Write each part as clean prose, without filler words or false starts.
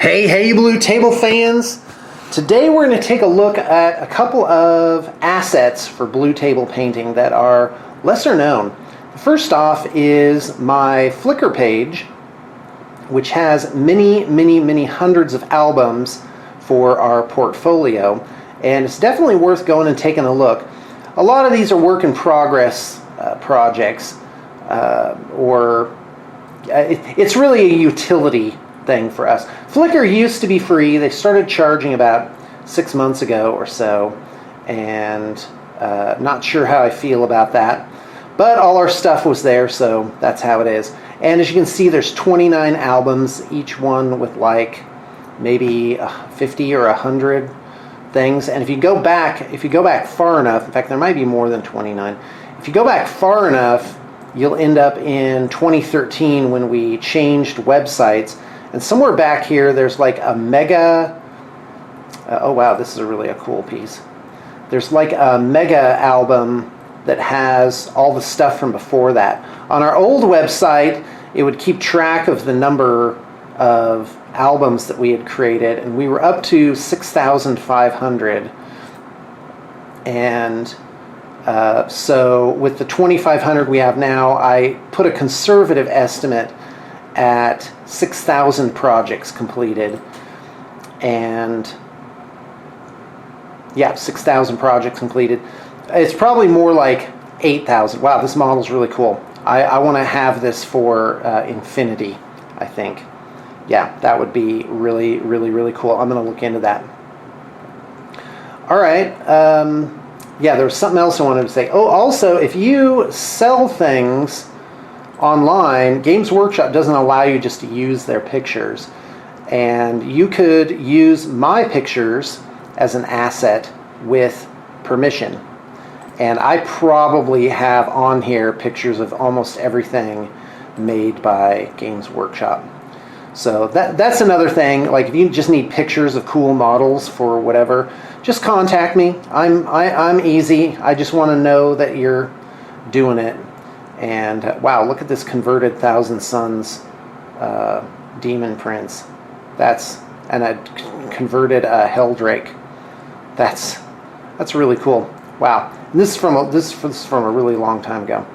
Hey, you Blue Table fans! Today we're going to take a look at a couple of assets for Blue Table painting that are lesser known. First off is my Flickr page, which has many hundreds of albums for our portfolio, and it's definitely worth going and taking a look. A lot of these are work in progress projects, it's really a utility thing for us. Flickr used to be free. They started charging about 6 months ago or so, and not sure how I feel about that. But all our stuff was there, so that's how it is. And as you can see, there's 29 albums, each one with like maybe 50 or 100 things. And if you go back far enough, in fact, there might be more than 29. If you go back far enough, you'll end up in 2013 when we changed websites. And somewhere back here, there's like a mega... oh wow, this is really a cool piece. There's like a mega album that has all the stuff from before that. On our old website, it would keep track of the number of albums that we had created, and we were up to 6,500. And so with the 2,500 we have now, I put a conservative estimate at 6,000 projects completed, and yeah, 6,000 projects completed. It's probably more like 8,000. Wow, this model's really cool. I want to have this for infinity, I think. Yeah, that would be really cool. I'm going to look into that. All right. Yeah, there was something else I wanted to say. Oh, also, if you sell things online, Games Workshop doesn't allow you just to use their pictures. And you could use my pictures as an asset with permission. And I probably have on here pictures of almost everything made by Games Workshop. So that's another thing. Like, if you just need pictures of cool models for whatever, just contact me. I'm easy. I just want to know that you're doing it. And wow, look at this converted Thousand Suns demon prince. And a converted Helldrake. That's really cool. Wow. And this is from a really long time ago.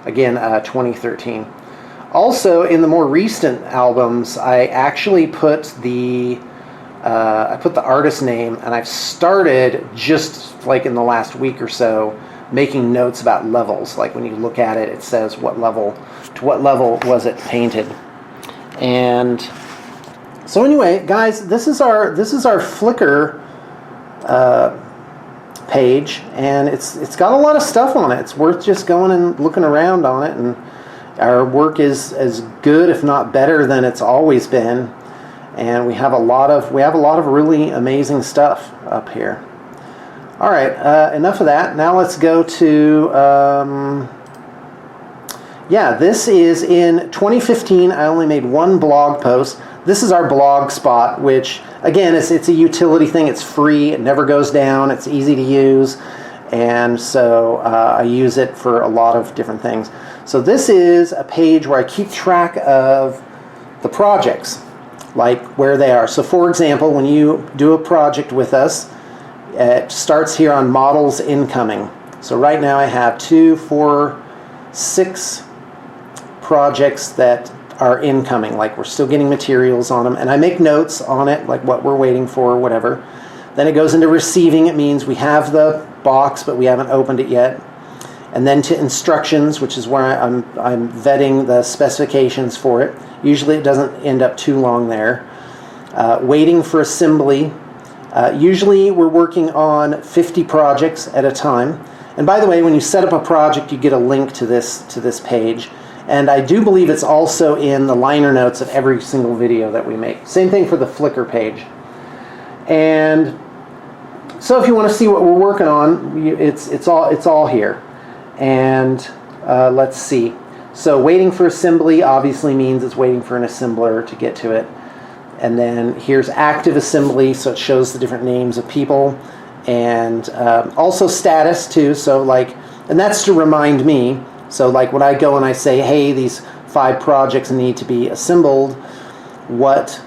Again, 2013. Also, in the more recent albums, I actually put the artist name, and I've started just like in the last week or so making notes about levels. Like when you look at it, it says to what level was it painted. And so anyway, guys, this is our Flickr page, and it's got a lot of stuff on it. It's worth just going and looking around on it, and our work is as good, if not better, than it's always been. And we have a lot of really amazing stuff up here. All right, enough of that. Now let's go to yeah, this is in 2015. I only made one blog post. This is our blog spot, which again, it's a utility thing. It's free. It never goes down. It's easy to use, and so I use it for a lot of different things. So this is a page where I keep track of the projects, like where they are. So for example, when you do a project with us, it starts here on models incoming. So right now I have 2, 4, 6 projects that are incoming, like we're still getting materials on them, and I make notes on it, like what we're waiting for, whatever. Then it goes into receiving. It means we have the box, but we haven't opened it yet. And then to instructions, which is where I'm vetting the specifications for it. Usually it doesn't end up too long there. Waiting for assembly. Usually we're working on 50 projects at a time. And by the way, when you set up a project, you get a link to this page. And I do believe it's also in the liner notes of every single video that we make. Same thing for the Flickr page. And so if you want to see what we're working on, it's all here. And let's see. So waiting for assembly obviously means it's waiting for an assembler to get to it. And then here's active assembly, so it shows the different names of people. And also status too, so like, and that's to remind me. So like when I go and I say, hey, these 5 projects need to be assembled, what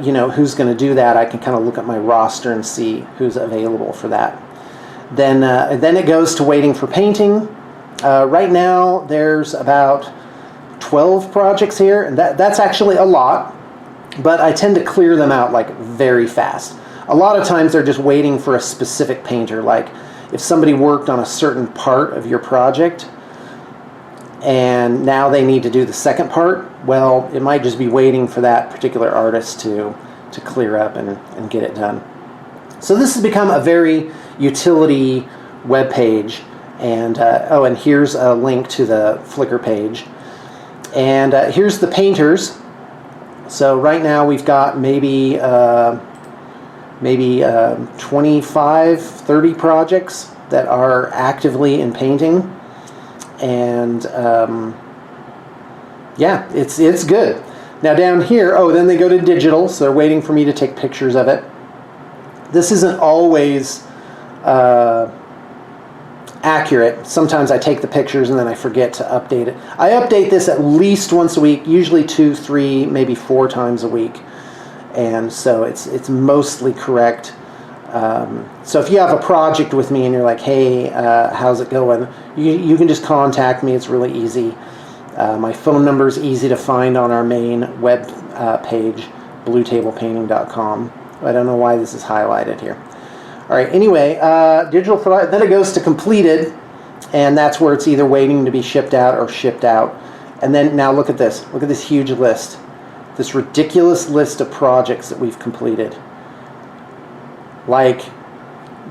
you know, who's going to do that, I can kind of look at my roster and see who's available for that. Then it goes to waiting for painting. Right now, there's about 12 projects here, and that's actually a lot, but I tend to clear them out like very fast. A lot of times they're just waiting for a specific painter, like if somebody worked on a certain part of your project and now they need to do the second part, well, it might just be waiting for that particular artist to clear up and get it done. So this has become a very utility web page, and and here's a link to the Flickr page. And here's the painters. So right now we've got maybe 25, 30 projects that are actively in painting. And yeah, it's good. Now down here, then they go to digital, so they're waiting for me to take pictures of it. This isn't always accurate. Sometimes I take the pictures and then I forget to update it. I update this at least once a week, usually 2, 3, maybe 4 times a week. And so it's mostly correct. So if you have a project with me and you're like, hey, how's it going? You can just contact me. It's really easy. My phone number is easy to find on our main web page, bluetablepainting.com. I don't know why this is highlighted here. All right, anyway, digital, then it goes to completed, and that's where it's either waiting to be shipped out or shipped out. And then now look at this. Look at this huge list. This ridiculous list of projects that we've completed. Like,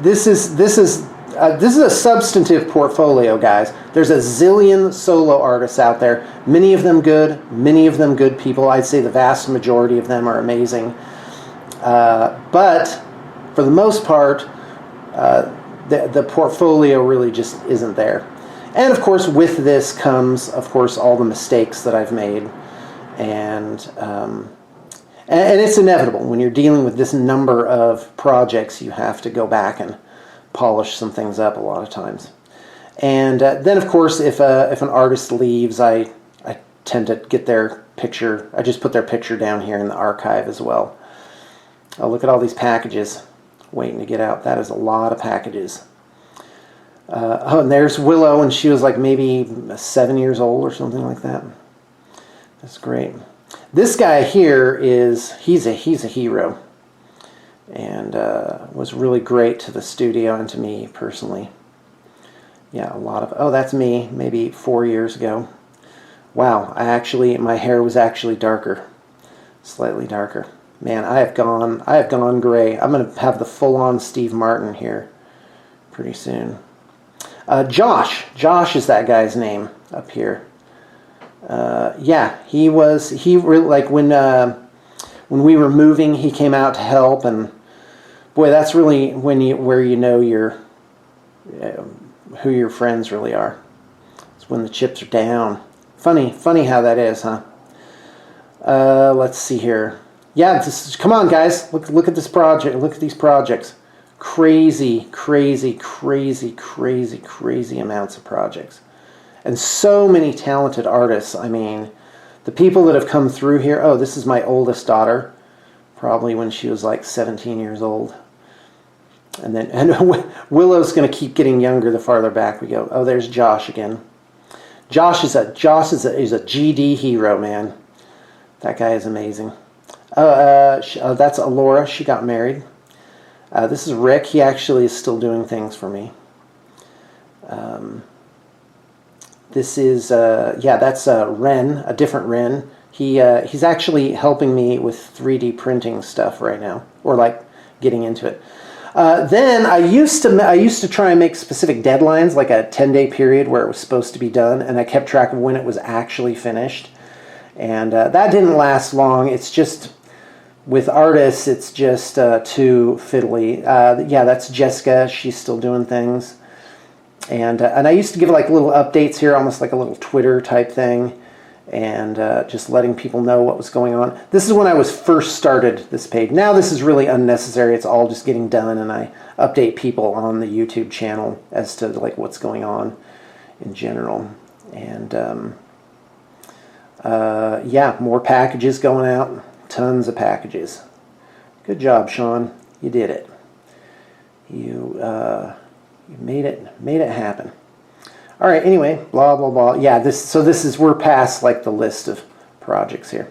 this is a substantive portfolio, guys. There's a zillion solo artists out there. Many of them good people. I'd say the vast majority of them are amazing. But for the most part, the portfolio really just isn't there. And of course, with this comes, of course, all the mistakes that I've made. And it's inevitable. When you're dealing with this number of projects, you have to go back and polish some things up a lot of times. And then, of course, if an artist leaves, I tend to get their picture. I just put their picture down here in the archive as well. Oh, look at all these packages waiting to get out. That is a lot of packages. And there's Willow, and she was like maybe 7 years old or something like that. That's great. This guy here he's a hero, and was really great to the studio and to me personally. Yeah, a lot of, that's me, maybe 4 years ago. Wow, my hair was actually darker, slightly darker. Man, I have gone gray. I'm going to have the full-on Steve Martin here pretty soon. Josh is that guy's name up here. Yeah, he really, like when we were moving, he came out to help, and boy, that's really where you know who your friends really are. It's when the chips are down. Funny how that is, huh? Let's see here. Yeah, come on, guys. Look at this project. Look at these projects. Crazy amounts of projects. And so many talented artists. I mean, the people that have come through here. This is my oldest daughter, probably when she was like 17 years old. And Willow's going to keep getting younger the farther back we go. There's Josh again. Josh is a GD hero, man. That guy is amazing. That's Alora. She got married. This is Rick. He actually is still doing things for me. This is, that's Ren, a different Ren. He's actually helping me with 3D printing stuff right now, or like getting into it. Then I used to try and make specific deadlines, like a 10-day period where it was supposed to be done, and I kept track of when it was actually finished. And that didn't last long. It's just, with artists, it's just too fiddly. Yeah, that's Jessica. She's still doing things. And I used to give like little updates here, almost like a little Twitter type thing, and just letting people know what was going on. This is when I was first started this page. Now this is really unnecessary. It's all just getting done, and I update people on the YouTube channel as to like what's going on in general. And yeah, more packages going out. Tons of packages. Good job, Sean. You did it. You made it happen. All right. Anyway, blah blah blah. Yeah. We're past like the list of projects here.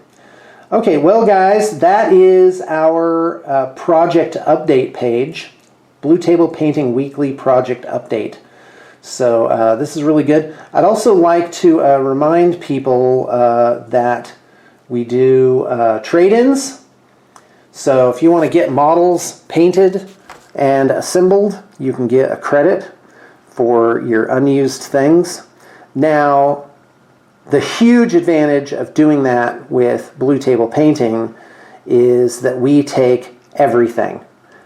Okay. Well, guys, that is our project update page. Blue Table Painting Weekly Project Update. So this is really good. I'd also like to remind people that we do trade-ins. So if you want to get models painted and assembled, you can get a credit for your unused things. Now, the huge advantage of doing that with Blue Table Painting is that we take everything.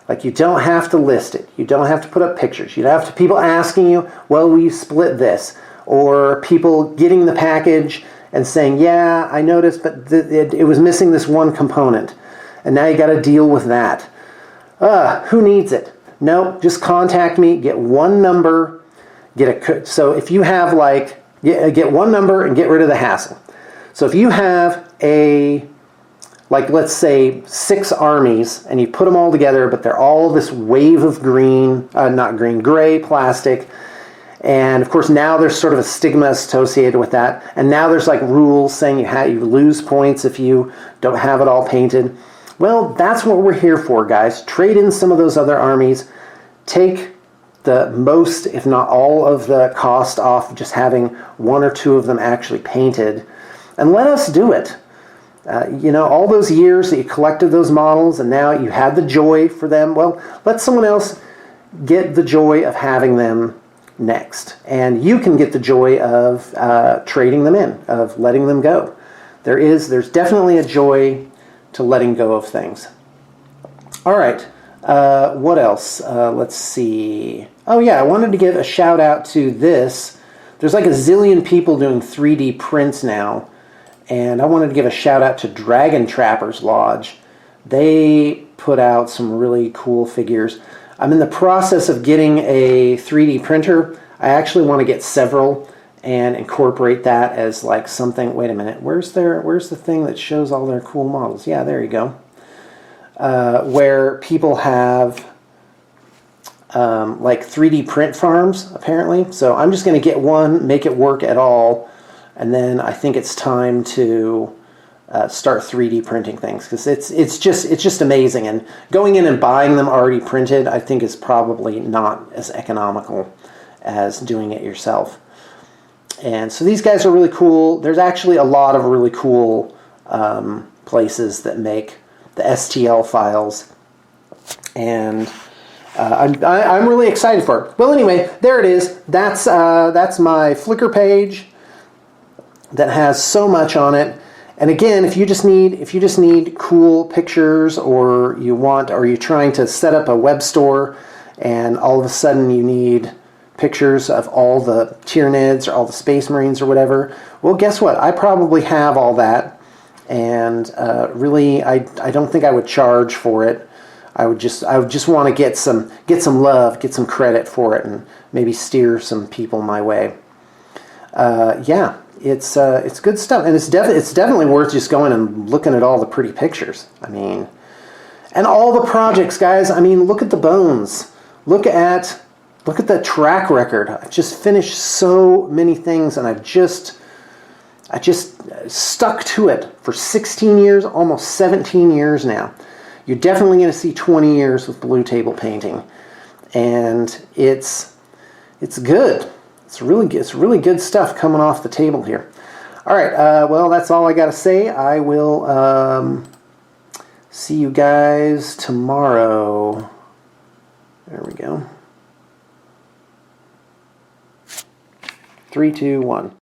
Like, you don't have to list it. You don't have to put up pictures. You don't have to people asking you, well, will you split this? Or people getting the package and saying, yeah, I noticed, but it was missing this one component. And now you got to deal with that. Who needs it? No, just contact me, get one number, so if you have get one number and get rid of the hassle. So if you have let's say 6 armies and you put them all together, but they're all this wave of gray plastic. And of course now there's sort of a stigma associated with that. And now there's like rules saying you lose points if you don't have it all painted. Well, that's what we're here for, guys. Trade in some of those other armies. Take the most, if not all, of the cost off just having 1 or 2 of them actually painted. And let us do it. All those years that you collected those models and now you had the joy for them, well, let someone else get the joy of having them next. And you can get the joy of trading them in, of letting them go. There's definitely a joy to letting go of things. All right. What else? Let's see. Oh, yeah, I wanted to give a shout out to this. There's like a zillion people doing 3D prints now. And I wanted to give a shout out to Dragon Trappers Lodge. They put out some really cool figures. I'm in the process of getting a 3D printer. I actually want to get several and incorporate that as like something. Wait a minute. Where's the thing that shows all their cool models? Yeah, there you go. Where people have like 3D print farms, apparently. So I'm just going to get one, make it work at all, and then I think it's time to start 3D printing things, because it's just amazing. And going in and buying them already printed, I think, is probably not as economical as doing it yourself. And so these guys are really cool. There's actually a lot of really cool places that make the STL files, and I'm really excited for it. Well, anyway, there it is. That's my Flickr page that has so much on it. And again, if you just need cool pictures, or you're trying to set up a web store, and all of a sudden you need pictures of all the Tyranids or all the Space Marines or whatever, well, guess what? I probably have all that. And really, I don't think I would charge for it. I would just want to get some love, get some credit for it, and maybe steer some people my way. Yeah, it's good stuff, and it's definitely worth just going and looking at all the pretty pictures. I mean, and all the projects, guys. I mean, look at the bones. Look at the track record. I've just finished so many things, and I just stuck to it for 16 years, almost 17 years now. You're definitely going to see 20 years with Blue Table Painting, and it's good. It's really good stuff coming off the table here. All right, well, that's all I got to say. I will see you guys tomorrow. There we go. 3, 2, 1.